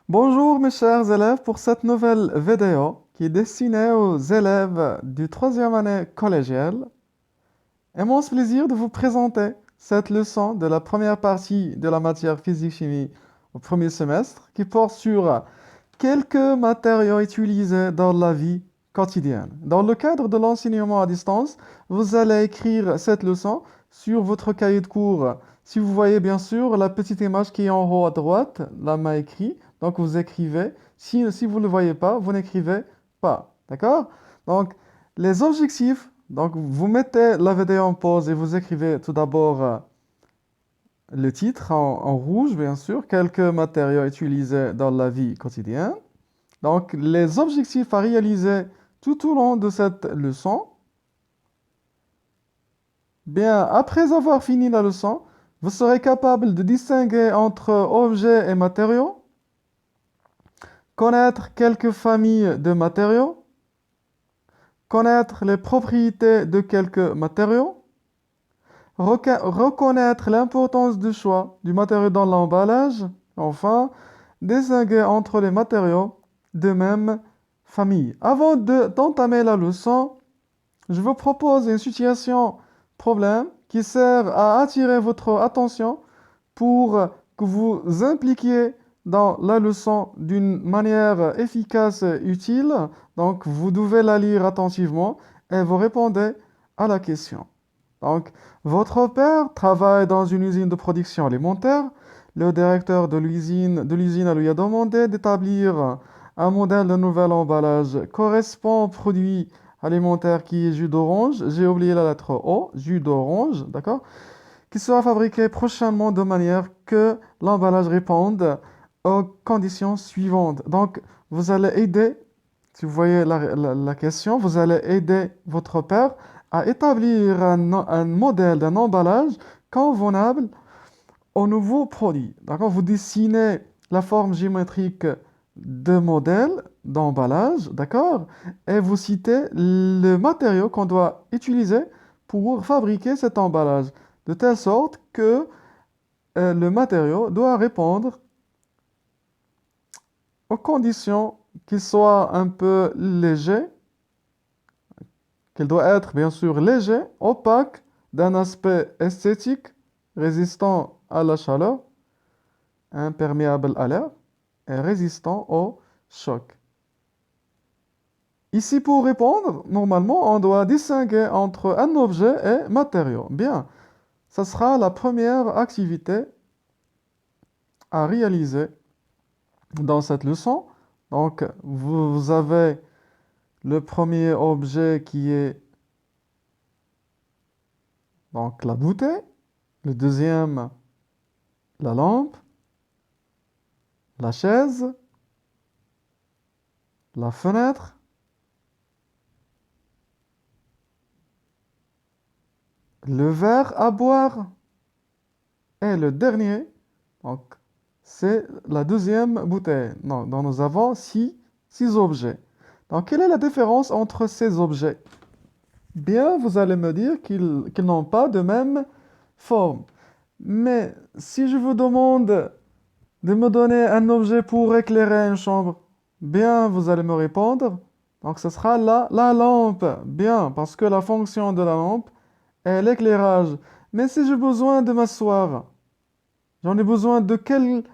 Bonjour mes chers élèves pour cette nouvelle vidéo qui est destinée aux élèves du troisième année collégiale. Immense plaisir de vous présenter cette leçon de la première partie de la matière physique-chimie au premier semestre qui porte sur quelques matériaux utilisés dans la vie quotidienne. Dans le cadre de l'enseignement à distance, vous allez écrire cette leçon sur votre cahier de cours. Si vous voyez bien sûr la petite image qui est en haut à droite, la main écrite, donc vous écrivez. Si vous ne le voyez pas, vous n'écrivez pas. D'accord? Donc, les objectifs, donc vous mettez la vidéo en pause et vous écrivez tout d'abord le titre en rouge, bien sûr, quelques matériaux utilisés dans la vie quotidienne. Donc, les objectifs à réaliser tout au long de cette leçon. Bien, après avoir fini la leçon, vous serez capable de distinguer entre objets et matériaux, connaître quelques familles de matériaux, connaître les propriétés de quelques matériaux, reconnaître l'importance du choix du matériau dans l'emballage, enfin, distinguer entre les matériaux de même famille. Avant d'entamer la leçon, je vous propose une situation problème qui sert à attirer votre attention pour que vous impliquiez dans la leçon d'une manière efficace et utile. Donc, vous devez la lire attentivement et vous répondez à la question. Donc, votre père travaille dans une usine de production alimentaire. Le directeur de l'usine lui a demandé d'établir un modèle de nouvel emballage correspond au produit alimentaire qui est jus d'orange. J'ai oublié la lettre O, jus d'orange, d'accord? Qui sera fabriqué prochainement de manière que l'emballage réponde aux conditions suivantes. Donc, vous allez aider, si vous voyez la question, vous allez aider votre père à établir un modèle d'un emballage convenable au nouveau produit. D'accord? Vous dessinez la forme géométrique de modèle d'emballage, d'accord? Et vous citez le matériau qu'on doit utiliser pour fabriquer cet emballage, de telle sorte que le matériau doit répondre aux conditions qu'il soit un peu léger, qu'il doit être bien sûr léger, opaque, d'un aspect esthétique, résistant à la chaleur, imperméable à l'air et résistant au choc. Ici, pour répondre, normalement, on doit distinguer entre un objet et matériau. Bien, ça sera la première activité à réaliser dans cette leçon. Donc, vous avez le premier objet qui est donc la bouteille, le deuxième, la lampe, la chaise, la fenêtre, le verre à boire et le dernier, donc, c'est la deuxième bouteille. Non, donc nous avons six objets. Donc, quelle est la différence entre ces objets? Bien, vous allez me dire qu'ils n'ont pas de même forme. Mais si je vous demande de me donner un objet pour éclairer une chambre, bien, vous allez me répondre. Donc, ce sera la lampe. Bien, parce que la fonction de la lampe est l'éclairage. Mais si j'ai besoin de m'asseoir, j'en ai besoin de quel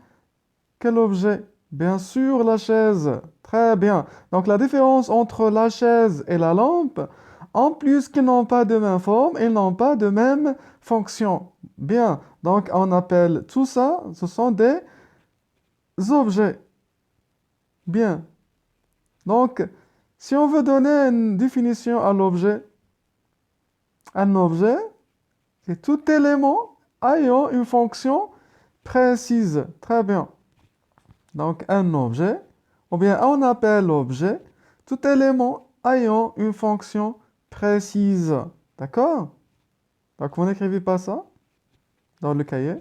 objet? Bien sûr, la chaise. Très bien. Donc la différence entre la chaise et la lampe, en plus qu'ils n'ont pas de même forme, ils n'ont pas de même fonction. Bien. Donc on appelle tout ça, ce sont des objets. Bien. Donc, si on veut donner une définition à l'objet, un objet, c'est tout élément ayant une fonction précise. Très bien. Donc un objet, ou bien on appelle objet tout élément ayant une fonction précise. D'accord? Donc vous n'écrivez pas ça dans le cahier.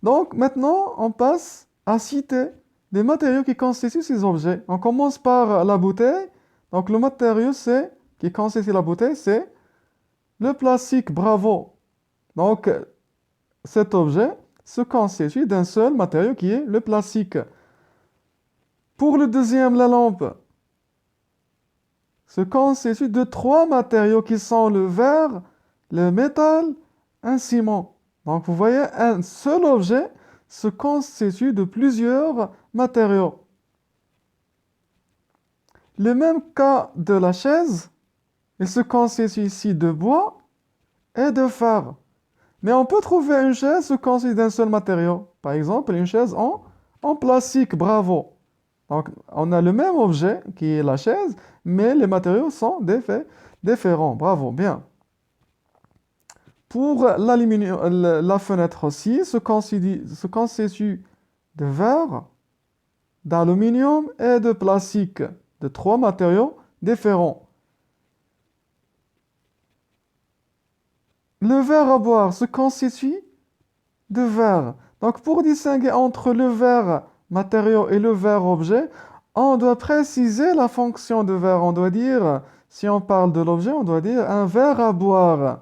Donc maintenant, on passe à citer des matériaux qui constituent ces objets. On commence par la bouteille. Donc le matériau qui constitue la bouteille, c'est le plastique. Bravo. Donc cet objet se constitue d'un seul matériau qui est le plastique. Pour le deuxième, la lampe se constitue de trois matériaux qui sont le verre, le métal, un ciment. Donc vous voyez, un seul objet se constitue de plusieurs matériaux. Le même cas de la chaise, il se constitue ici de bois et de fer. Mais on peut trouver une chaise se constitue d'un seul matériau. Par exemple, une chaise en plastique, bravo. Donc, on a le même objet qui est la chaise, mais les matériaux sont différents. Bravo, bien. Pour la fenêtre aussi, se constitue de verre, d'aluminium et de plastique, de trois matériaux différents. Le verre à boire se constitue de verre. Donc, pour distinguer entre le verre matériau et le verre objet, on doit préciser la fonction de verre. On doit dire, si on parle de l'objet, on doit dire un verre à boire.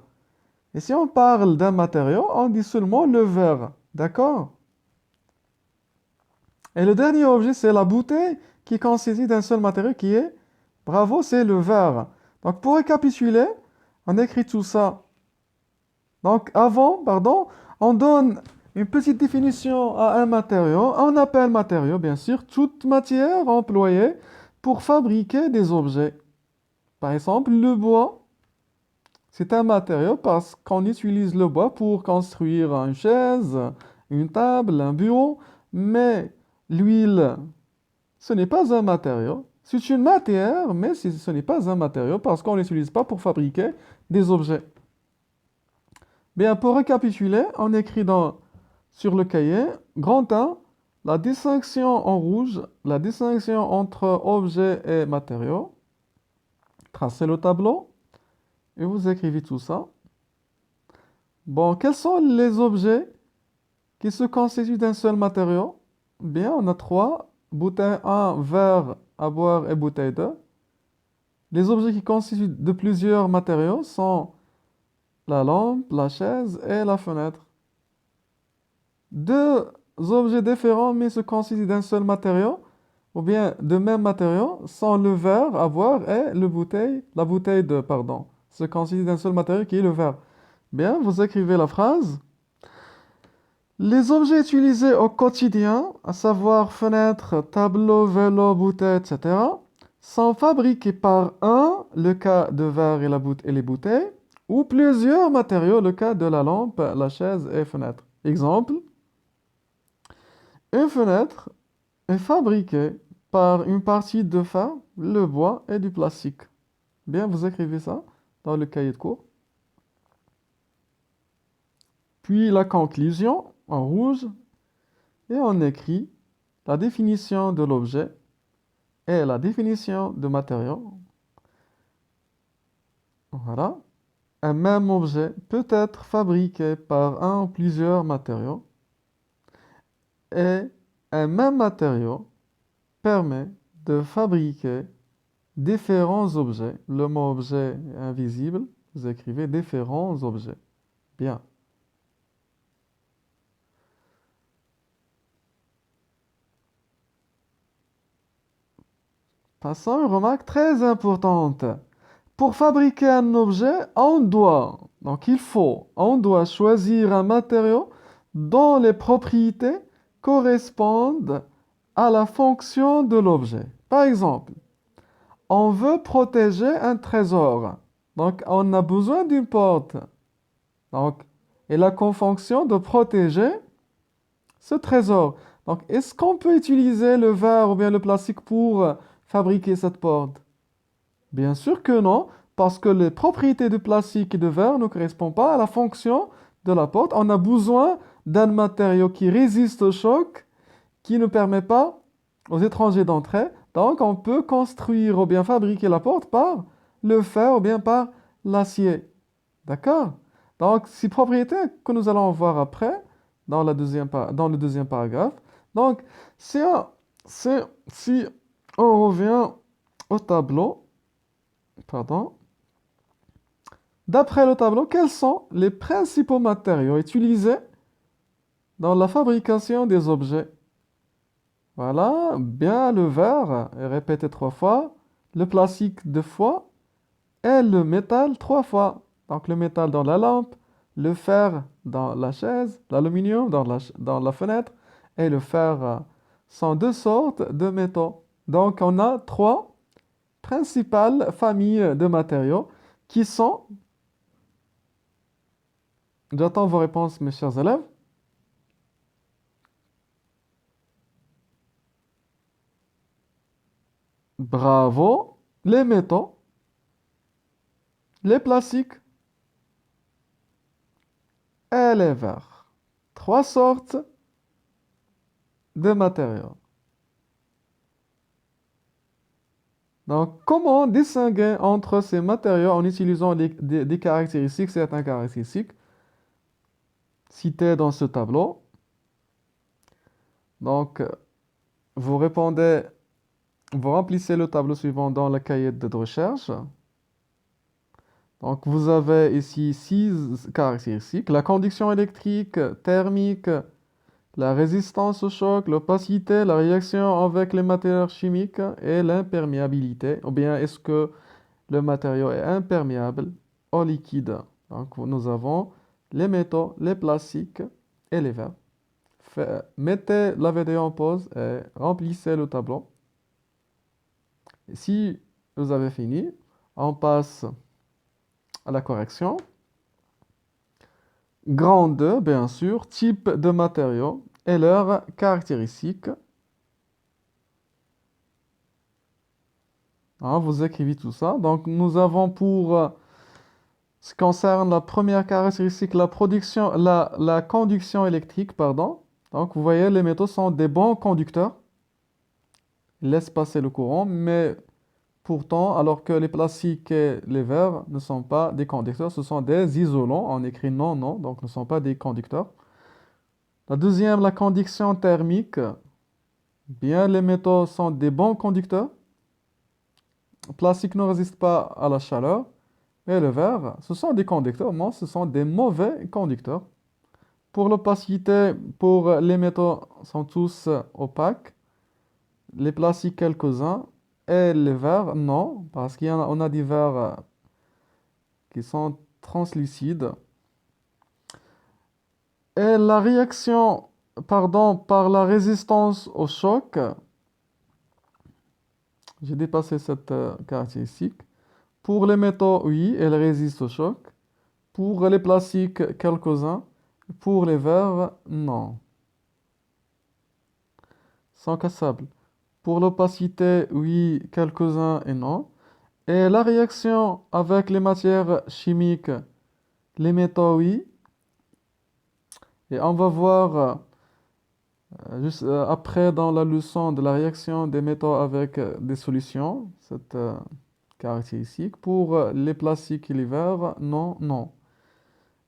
Et si on parle d'un matériau, on dit seulement le verre. D'accord? Et le dernier objet, c'est la bouteille qui consiste d'un seul matériau qui est, bravo, c'est le verre. Donc, pour récapituler, on écrit tout ça. Donc, on donne une petite définition à un matériau. On appelle matériau, bien sûr, toute matière employée pour fabriquer des objets. Par exemple, le bois, c'est un matériau parce qu'on utilise le bois pour construire une chaise, une table, un bureau. Mais l'huile, ce n'est pas un matériau. C'est une matière, mais ce n'est pas un matériau parce qu'on ne l'utilise pas pour fabriquer des objets. Bien, pour récapituler, on écrit sur le cahier, grand 1, la distinction en rouge, la distinction entre objets et matériaux. Tracez le tableau et vous écrivez tout ça. Bon, quels sont les objets qui se constituent d'un seul matériau? Bien, on a trois. Bouteille 1, verre à boire et bouteille 2. Les objets qui constituent de plusieurs matériaux sont la lampe, la chaise et la fenêtre. Deux objets différents mais se constituent d'un seul matériau, ou bien de même matériau, sont le verre à boire et la bouteille de, pardon, se constituent d'un seul matériau qui est le verre. Bien, vous écrivez la phrase. Les objets utilisés au quotidien, à savoir fenêtre, tableau, vélo, bouteille, etc., sont fabriqués par le cas de verre et les bouteilles, ou plusieurs matériaux, le cas de la lampe, la chaise et fenêtre. Exemple, une fenêtre est fabriquée par une partie de fer, le bois et du plastique. Bien, vous écrivez ça dans le cahier de cours. Puis la conclusion en rouge et on écrit la définition de l'objet et la définition de matériau. Voilà. Un même objet peut être fabriqué par un ou plusieurs matériaux et un même matériau permet de fabriquer différents objets. Le mot objet est invisible. Vous écrivez différents objets. Bien. Passons à une remarque très importante. Pour fabriquer un objet, on doit choisir un matériau dont les propriétés correspondent à la fonction de l'objet. Par exemple, on veut protéger un trésor. Donc, on a besoin d'une porte. Donc, elle a comme fonction de protéger ce trésor. Donc, est-ce qu'on peut utiliser le verre ou bien le plastique pour fabriquer cette porte? Bien sûr que non, parce que les propriétés de plastique et de verre ne correspondent pas à la fonction de la porte. On a besoin d'un matériau qui résiste au choc, qui ne permet pas aux étrangers d'entrer. Donc, on peut construire ou bien fabriquer la porte par le fer ou bien par l'acier. D'accord? Donc, ces propriétés que nous allons voir après, dans le deuxième paragraphe. Donc, si on revient au tableau, pardon. D'après le tableau, quels sont les principaux matériaux utilisés dans la fabrication des objets? Voilà, bien le verre, et répétez 3 fois, le plastique 2 fois, et le métal 3 fois. Donc le métal dans la lampe, le fer dans la chaise, l'aluminium dans la fenêtre, et le fer sont 2 sortes de métaux. Donc on a 3 principales familles de matériaux qui sont, j'attends vos réponses mes chers élèves, bravo, les métaux, les plastiques et les verres. 3 sortes de matériaux. Donc, comment distinguer entre ces matériaux en utilisant des caractéristiques, certaines caractéristiques citées dans ce tableau? Donc, vous répondez, vous remplissez le tableau suivant dans le cahier de recherche. Donc, vous avez ici 6 caractéristiques. La conduction électrique, thermique, la résistance au choc, l'opacité, la réaction avec les matériaux chimiques et l'imperméabilité. Ou bien, est-ce que le matériau est imperméable au liquide? Donc, nous avons les métaux, les plastiques et les verres. Mettez la vidéo en pause et remplissez le tableau. Si vous avez fini, on passe à la correction. Grandeur, bien sûr, type de matériau et leurs caractéristiques. Hein, vous écrivez tout ça. Donc, nous avons pour ce qui concerne la première caractéristique, la conduction électrique, pardon. Donc, vous voyez, les métaux sont des bons conducteurs. Ils laissent passer le courant, mais pourtant, alors que les plastiques et les verres ne sont pas des conducteurs, ce sont des isolants. On écrit non, non, donc ne sont pas des conducteurs. La deuxième, la conduction thermique. Bien, les métaux sont des bons conducteurs. Le plastique ne résiste pas à la chaleur. Et le verre, ce sont des conducteurs, non, ce sont des mauvais conducteurs. Pour l'opacité, pour les métaux sont tous opaques. Les plastiques, quelques-uns. Et les verres, non, parce on a des verres qui sont translucides. Et la réaction, pardon, par la résistance au choc, j'ai dépassé cette caractéristique. Pour les métaux, oui, elles résistent au choc. Pour les plastiques, quelques-uns. Pour les verres, non. Sont cassables. Pour l'opacité, oui, quelques-uns et non. Et la réaction avec les matières chimiques, les métaux, oui. Et on va voir juste après dans la leçon de la réaction des métaux avec des solutions, cette caractéristique. Pour les plastiques et les verres, non, non.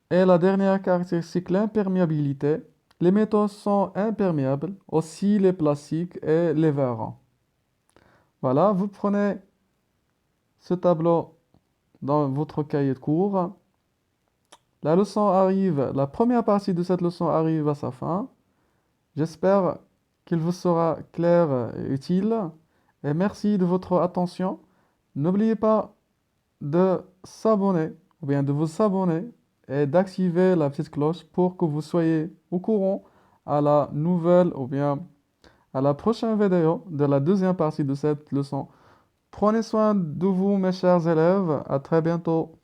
Et la dernière caractéristique, l'imperméabilité. Les métaux sont imperméables, aussi les plastiques et les verres. Voilà, vous prenez ce tableau dans votre cahier de cours. La leçon arrive, la première partie de cette leçon arrive à sa fin. J'espère qu'il vous sera clair et utile. Et merci de votre attention. N'oubliez pas de s'abonner, ou bien de vous abonner et d'activer la petite cloche pour que vous soyez au courant à la nouvelle, ou bien à la prochaine vidéo de la deuxième partie de cette leçon. Prenez soin de vous, mes chers élèves. À très bientôt.